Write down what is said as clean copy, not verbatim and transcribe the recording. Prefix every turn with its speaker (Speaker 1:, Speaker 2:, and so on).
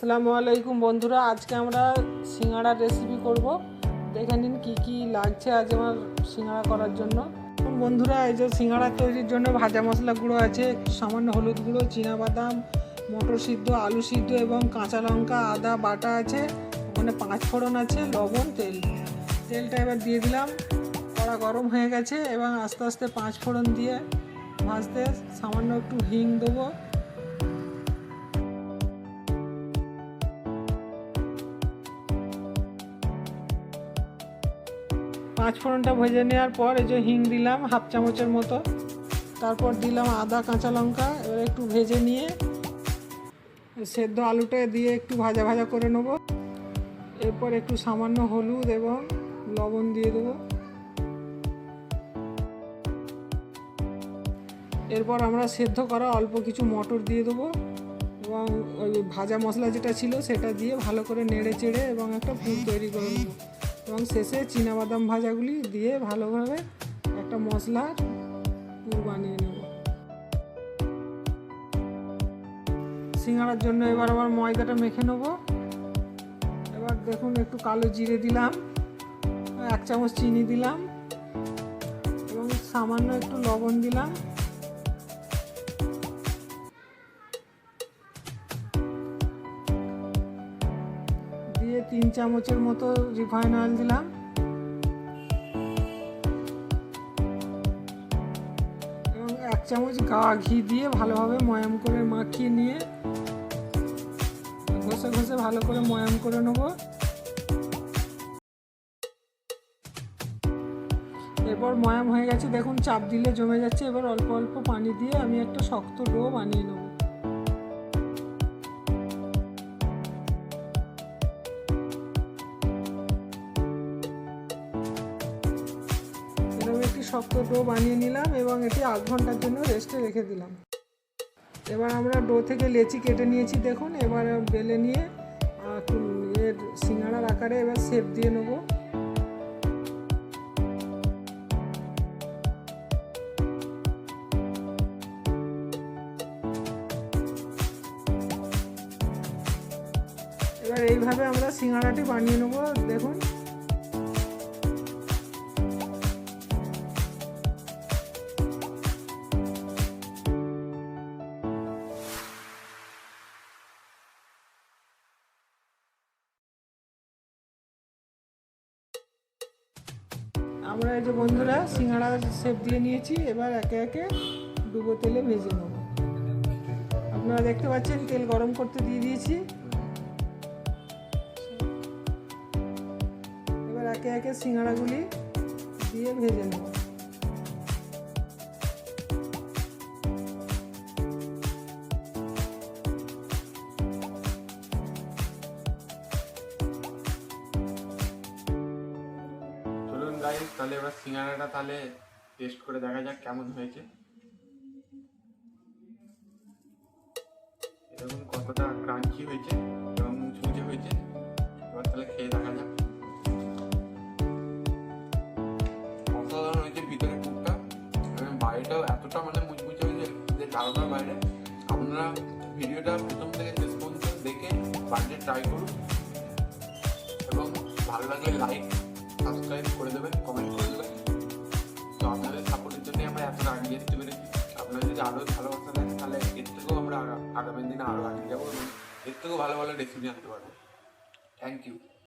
Speaker 1: আসসালামু আলাইকুম বন্ধুরা, আজকে আমরা সিঙ্গাড়ার রেসিপি করব। দেখে নিন কী কী লাগছে আজ আমার সিঙ্গাড়া করার জন্য। বন্ধুরা, এই যে সিঙ্গাড়া তৈরির জন্য ভাজা মশলা গুঁড়ো আছে, সামান্য হলুদ গুঁড়ো, চীনাবাদাম, মটর সিদ্ধ, আলু সিদ্ধ এবং কাঁচা লঙ্কা, আদা বাটা আছে, ওখানে 5 ফোড়ন আছে, লবণ, তেলটা এবার দিয়ে দিলাম। কড়া গরম হয়ে গেছে এবং আস্তে আস্তে 5 ফোড়ন দিয়ে ভাজতে সামান্য একটু হিং দেবো। পাঁচ ফোড়নটা ভেজে নেওয়ার পর এই যে হিং দিলাম হাফ চামচের মতো, তারপর দিলাম আদা, কাঁচা লঙ্কা। এবার একটু ভেজে নিয়ে সেদ্ধ আলুটা দিয়ে একটু ভাজা ভাজা করে নেব। এরপর একটু সামান্য হলুদ এবং লবণ দিয়ে দেবো। এরপর আমরা সেদ্ধ করা অল্প কিছু মটর দিয়ে দেবো এবং ওই ভাজা মশলা যেটা ছিল সেটা দিয়ে ভালো করে নেড়ে চেড়ে এবং একটা পুর তৈরি করে নেব। এবং শেষে চীনাবাদাম ভাজাগুলি দিয়ে ভালোভাবে একটা মশলার পুর বানিয়ে নেব। সিঙ্গাড়ার জন্য এবার আমার ময়দাটা মেখে নেব। এবার দেখুন, একটু কালো জিরে দিলাম, 1 চামচ চিনি দিলাম এবং সামান্য একটু লবণ দিলাম। দিয়ে 3 চামচের মতো রিফাইন অয়েল দিলাম এবং 1 চামচ ঘি দিয়ে ভালোভাবে ময়াম করে মাখিয়ে নিয়ে ঘষে ঘষে ভালো করে ময়াম করে নেব। এরপর ময়াম হয়ে গেছে, দেখুন চাপ দিলে জমে যাচ্ছে। এবার অল্প অল্প পানি দিয়ে আমি একটা শক্ত ডো বানিয়ে নেব। একটি শক্ত ডো বানিয়ে নিলাম এবং এটি 8 ঘন্টার জন্য রেস্টে রেখে দিলাম। এবার আমরা ডো থেকে লেচি কেটে নিয়েছি, দেখুন। এবার বেলে নিয়ে এর সিঙ্গাড়ার আকারে এবার শেপ দিয়ে নেব। এবার এইভাবে আমরা সিঙ্গাড়াটি বানিয়ে নেব, দেখুন। আমরা এই যে বন্ধুরা সিঙ্গাড়া শেপ দিয়ে নিয়েছি। এবার একে একে ডুবো তেলে ভেজে নেব। আপনারা দেখতে পাচ্ছেন তেল গরম করতে দিয়ে দিয়েছি। এবার একে একে সিঙ্গাড়াগুলি দিয়ে ভেজে নেব।
Speaker 2: তাহলে এবার সিঙ্গাড়াটা তাহলে টেস্ট করে দেখা যাক কেমন হয়েছে। এরকম কতটা ক্রাঞ্চি হয়েছে এবং মুচমুচে হয়েছে। এবার তাহলে খেয়ে দেখা যাক। অসাধারণ হয়েছে ভিতরে পুরটা এবং বাইরেটাও এতটা মুচমুচে হয়েছে যে ধারণার বাইরে। আপনারা ভিডিওটা প্রথম থেকে শেষ পর্যন্ত দেখে বাড়িতে ট্রাই করুন এবং ভালো লাগলে লাইক, সাবস্ক্রাইব করে দেবেন, কমেন্ট করে দেবেন। তো আপনাদের সাপোর্টের জন্যই আমরা এতটা আগে যেতে পেরেছি। আপনারা যদি আরও ভালোবাসা দেন তাহলে এর থেকেও আমরা আগামী দিনে আরও আগে যাবো এবং এর থেকেও ভালো ভালো রেসিপি আনতে পারবো। Thank you.